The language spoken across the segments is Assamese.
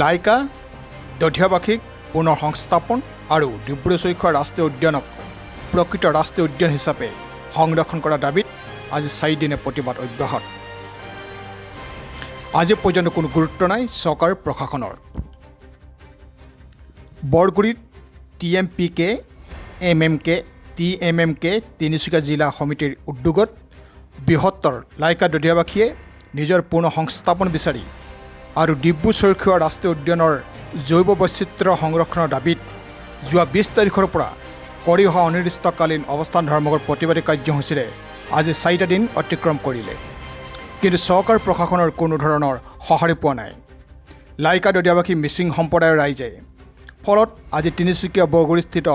লাইকা দধিয়াবাসীক পুনৰ সংস্থাপন আৰু ডিব্ৰু-চৈখোৱা ৰাষ্ট্ৰীয় উদ্যানক প্ৰকৃত ৰাষ্ট্ৰীয় উদ্যান হিচাপে সংৰক্ষণ কৰাৰ দাবীত আজি 4 দিনে প্ৰতিবাদ অব্যাহত। আজি পৰ্যন্ত কোনো গুৰুত্ব নাই চৰকাৰ প্ৰশাসনৰ। বৰগুৰিত TMPK, MMK, TMMK তিনিচুকীয়া জিলা সমিতিৰ উদ্যোগত বৃহত্তৰ লাইকা দধিয়াবাসীয়ে নিজৰ পুনৰ সংস্থাপন বিচাৰি আৰু ডিব্ৰু-চৈখোৱা ৰাষ্ট্ৰীয় উদ্যানৰ জৈৱ বৈচিত্ৰ্য সংৰক্ষণৰ দাবীত যোৱা 20 তাৰিখৰ পৰা কৰি অহা অনিৰ্দিষ্টকালীন অৱস্থান ধৰ্মঘৰ প্ৰতিবাদী কাৰ্যসূচীৰে আজি 4টা দিন অতিক্ৰম কৰিলে। কিন্তু চৰকাৰ প্ৰশাসনৰ কোনো ধৰণৰ সঁহাৰি পোৱা নাই লাইকা দধিয়াবাসী মিচিং সম্প্ৰদায়ৰ ৰাইজে। ফলত আজি তিনিচুকীয়া বৰগুৰিস্থিত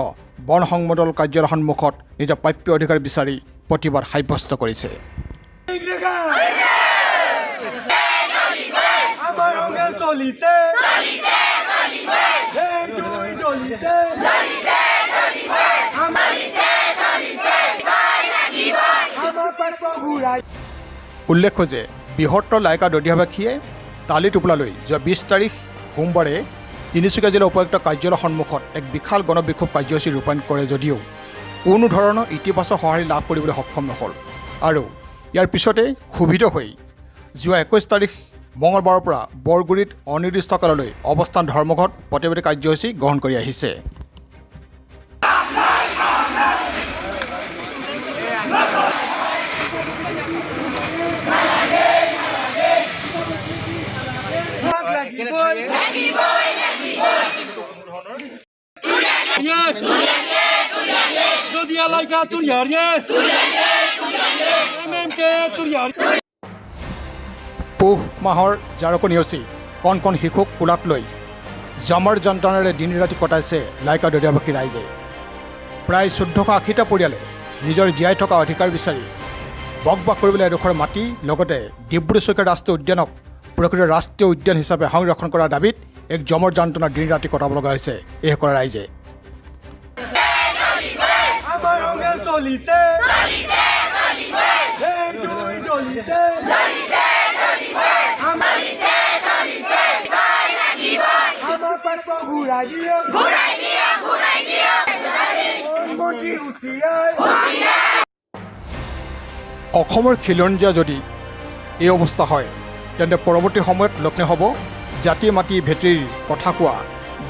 বন সংমণ্ডল কাৰ্যালয়ৰ সন্মুখত নিজৰ প্ৰাপ্য অধিকাৰ বিচাৰি প্ৰতিবাদ সাব্যস্ত কৰিছে। উল্লেখ্য যে বৃহত্তৰ লাইকা দধিয়াবাসীয়ে তালি টোপোলালৈ যোৱা 20 তাৰিখ সোমবাৰে তিনিচুকীয়া জিলা উপায়ুক্ত কাৰ্যালয়ৰ সন্মুখত এক বিশাল গণবিক্ষোভ কাৰ্যসূচী ৰূপায়ণ কৰে যদিও কোনো ধৰণৰ ইতিবাচক সঁহাৰি লাভ কৰিবলৈ সক্ষম নহ'ল আৰু ইয়াৰ পিছতে ক্ষোভিত হৈ যোৱা 21 তাৰিখ মঙলবাৰৰ পৰা বৰগুৰিত অনিৰ্দিষ্টকাললৈ অৱস্থান ধৰ্মঘট প্ৰতিবাদী কাৰ্যসূচী গ্ৰহণ কৰি আহিছে। পুহ মাহৰ জাৰকো নেওচি কণ কণ শিশুক কোলাত লৈ জামৰ যন্ত্ৰণাৰে দিন ৰাতি কটাইছে লাইকা দধিয়াবাসী ৰাইজে। প্ৰায় 1480টা পৰিয়ালে নিজৰ জীয়াই থকা অধিকাৰ বিচাৰি বকবাক কৰিবলৈ এডোখৰ মাটি লগতে ডিব্ৰু-চৈখোৱা ৰাষ্ট্ৰীয় উদ্যানক প্ৰকৃত ৰাষ্ট্ৰীয় উদ্যান হিচাপে সংৰক্ষণ কৰাৰ দাবীত এক জমৰ যন্ত্ৰণা দিন ৰাতি কটাব লগা হৈছে এইসকল ৰাইজে। অসমৰ খিলঞ্জীয়া যদি এই অৱস্থা হয় তেন্তে পৰৱৰ্তী সময়ত লক্ষ্য হ'ব জাতি মাটি ভেটিৰ কথা কোৱা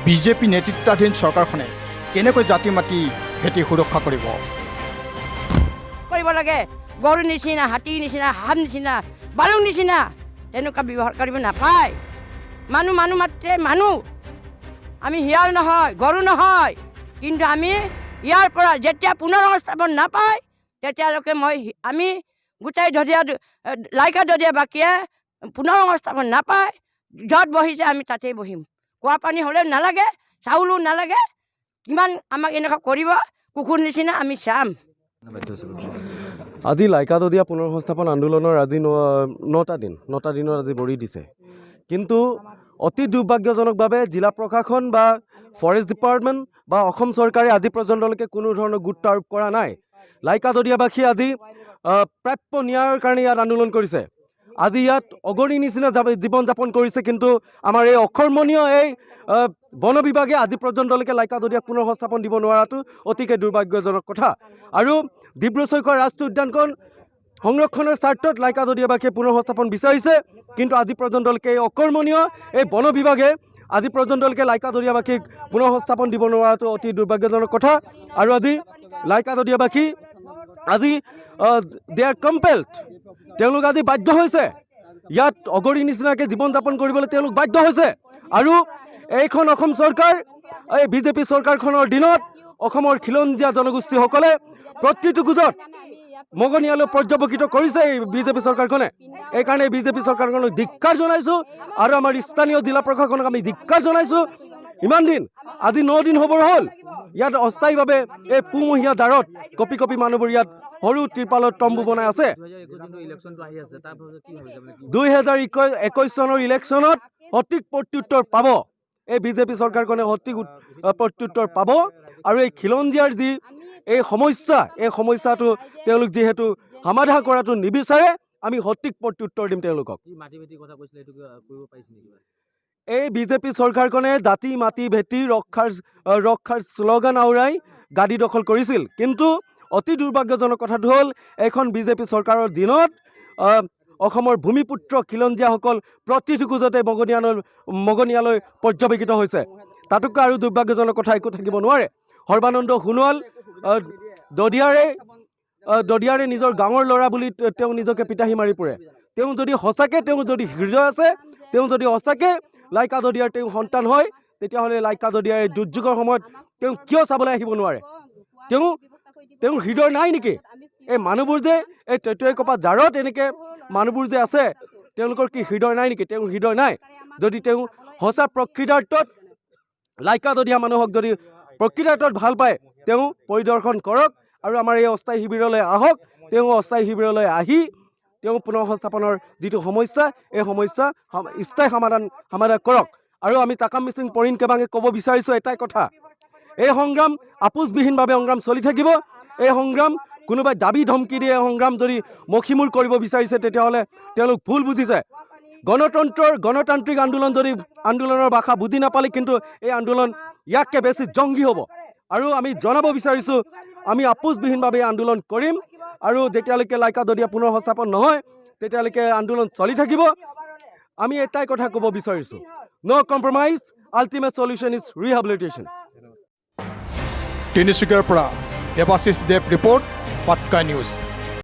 বিজেপি নেতৃত্বাধীন চৰকাৰখনে কেনেকৈ জাতি মাটি ভেটি সুৰক্ষা কৰিব লাগে। গৰুৰ নিচিনা, হাতীৰ নিচিনা, সাপ নিচিনা, বালুৰ নিচিনা তেনেকুৱা ব্যৱহাৰ কৰিব নাপায়। মানুহ মাত্ৰে মানুহ, আমি শিয়াল নহয়, গৰু নহয়। কিন্তু আমি ইয়াৰ পৰা যেতিয়া পুনৰ সংস্থাপন নাপায় তেতিয়ালৈকে আমি গোটেই লাইকা দধিয়াবাসীয়ে পুনৰ সংস্থাপন নাপায় য'ত বহিছে আমি তাতেই বহিম। খোৱা পানী হ'লেও নালাগে, চাউলো নালাগে। কিমান আমাক এনেকুৱা কৰিব, কুকুৰ নিচিনা আমি চাম। আজি লাইকা দধিয়া পুনৰ সংস্থাপন আন্দোলনৰ আজি 9টা দিনৰ আজি বৰি দিছে। কিন্তু অতি দুৰ্ভাগ্যজনকভাৱে জিলা প্ৰশাসন বা ফৰেষ্ট ডিপাৰ্টমেণ্ট বা অসম চৰকাৰে আজি পৰ্যন্তলৈকে কোনো ধৰণৰ গুৰুত্ব আৰোপ কৰা নাই। লাইকা দধিয়াবাসী আজি প্ৰাপ্য ন্যায়ৰ কাৰণে ইয়াত আন্দোলন কৰিছে। আজি ইয়াত অগৰী নিচিনা জীৱন যাপন কৰিছে। কিন্তু আমাৰ এই অকৰ্মণীয় এই বন বিভাগে আজি পৰ্যন্তলৈকে লাইকা দধিয়াক পুনৰ সংস্থাপন দিব নোৱাৰাটো অতিকে দুৰ্ভাগ্যজনক কথা। আৰু ডিব্ৰু-চৈখোৱা ৰাষ্ট্ৰীয় উদ্যানখন সংৰক্ষণৰ স্বাৰ্থত লাইকা দধিয়াবাসীয়ে পুনৰ সংস্থাপন বিচাৰিছে। কিন্তু আজি পৰ্যন্তলৈকে এই অকৰ্মণীয় এই বন বিভাগে আজি পৰ্যন্তলৈকে লাইকা দধিয়াবাসীক পুনৰ সংস্থাপন দিব নোৱাৰাটো অতি দুৰ্ভাগ্যজনক কথা। আৰু আজি লাইকা দধিয়াবাসী আজি দে আৰ কম্পেলড, তেওঁলোক আজি বাধ্য হৈছে ইয়াত অগৰী নিচিনাকৈ জীৱন যাপন কৰিবলৈ তেওঁলোক বাধ্য হৈছে। আৰু এইখন অসম চৰকাৰ, এই বিজেপি চৰকাৰখনৰ দিনত অসমৰ খিলঞ্জীয়া জনগোষ্ঠীসকলে প্ৰতিটো গোজত মগনিয়ালৈ পৰ্যবেক্ষিত কৰিছে এই বিজেপি চৰকাৰখনে। এইকাৰণে বিজেপি চৰকাৰখনক ধিক্কাৰ জনাইছোঁ আৰু আমাৰ স্থানীয় জিলা প্ৰশাসনক আমি ধিক্কাৰ জনাইছোঁ। ইমান দিন আজি 9 দিন হ'বৰ হ'ল ইয়াত অস্থায়ীভাৱে এই পুমহীয়া জাৰত কপি কপি মানুহবোৰ ইয়াত সৰু ত্ৰিপালত তম্বু বনাই আছে। 2021 চনৰ ইলেকশ্যনত সঠিক প্ৰত্যুত্তৰ পাব এই বিজেপি চৰকাৰখনে, সঠিক প্ৰত্যুত্তৰ পাব। আৰু এই খিলঞ্জীয়াৰ যি এই সমস্যাটো তেওঁলোক যিহেতু সমাধান কৰাটো নিবিচাৰে, আমি সঠিক প্ৰত্যুত্তৰ দিম তেওঁলোকক। এই বিজেপি চৰকাৰখনে জাতি মাটি ভেটি ৰক্ষাৰ শ্লোগান আওৰাই গাদী দখল কৰিছিল। কিন্তু অতি দুৰ্ভাগ্যজনক কথাটো হ'ল এইখন বিজেপি চৰকাৰৰ দিনত অসমৰ ভূমিপুত্ৰ খিলঞ্জীয়াসকল প্ৰতিটো খোজতে মগনীয়ালৈ পৰ্যবেক্ষিত হৈছে। তাতোকৈ আৰু দুৰ্ভাগ্যজনক কথা একো থাকিব নোৱাৰে। সৰ্বানন্দ সোণোৱাল দদিয়াৰে নিজৰ গাঁৱৰ ল'ৰা বুলি তেওঁ নিজকে পিতাহী মাৰি পৰে। তেওঁ যদি সঁচাকৈ হৃদয় আছে, তেওঁ যদি সঁচাকৈ লাইকা দদিয়াৰ তেওঁ সন্তান হয়, তেতিয়াহ'লে লাইকা দদিয়াৰ এই দুৰ্যোগৰ সময়ত তেওঁ কিয় চাবলৈ আহিব নোৱাৰে? তেওঁৰ হৃদয় নাই নেকি? এই মানুহবোৰ যে এই টেটুৱেকপা জাৰত এনেকৈ মানুহবোৰ যে আছে, তেওঁলোকৰ কি হৃদয় নাই নেকি? তেওঁৰ হৃদয় নাই। যদি তেওঁ সঁচা প্ৰকৃতাৰ্থত লাইকা দদিয়া মানুহক যদি প্ৰকৃতাৰ্থত ভাল পায়, তেওঁ পৰিদৰ্শন কৰক আৰু আমাৰ এই অস্থায়ী শিবিৰলৈ আহক। তেওঁ অস্থায়ী শিবিৰলৈ আহি তেওঁ পুনৰ সংস্থাপনৰ যিটো সমস্যা, এই সমস্যা স্থায়ী সমাধান কৰক। আৰু আমি তাকাম মিচিং পৰিণ কেবাঙে ক'ব বিচাৰিছোঁ এটাই কথা, এই সংগ্ৰাম আপোচবিহীনভাৱে সংগ্ৰাম চলি থাকিব। এই সংগ্ৰাম কোনোবাই দাবী ধমকি দিয়ে এই সংগ্ৰাম যদি মষিমূৰ কৰিব বিচাৰিছে, তেতিয়াহ'লে তেওঁলোক ভুল বুজিছে। গণতান্ত্ৰিক আন্দোলন যদি আন্দোলনৰ ভাষা বুজি নাপালে কিন্তু এই আন্দোলন ইয়াতকৈ বেছি জংগী হ'ব। আৰু আমি জনাব বিচাৰিছোঁ, আমি আপোচবিহীনভাৱে আন্দোলন কৰিম আৰু যেতিয়ালৈকে লাইকা দদিয়া পুনৰ সংস্থাপন নহয় তেতিয়ালৈকে আন্দোলন চলি থাকিব। আমি এটাই কথা ক'ব বিচাৰিছোঁ, no' compromise, ultimate solution is rehabilitation. তিনিচুকীয়াৰ পৰা দেৱাশিষ দেৱ ৰিপৰ্ট, পাটকা নিউজ।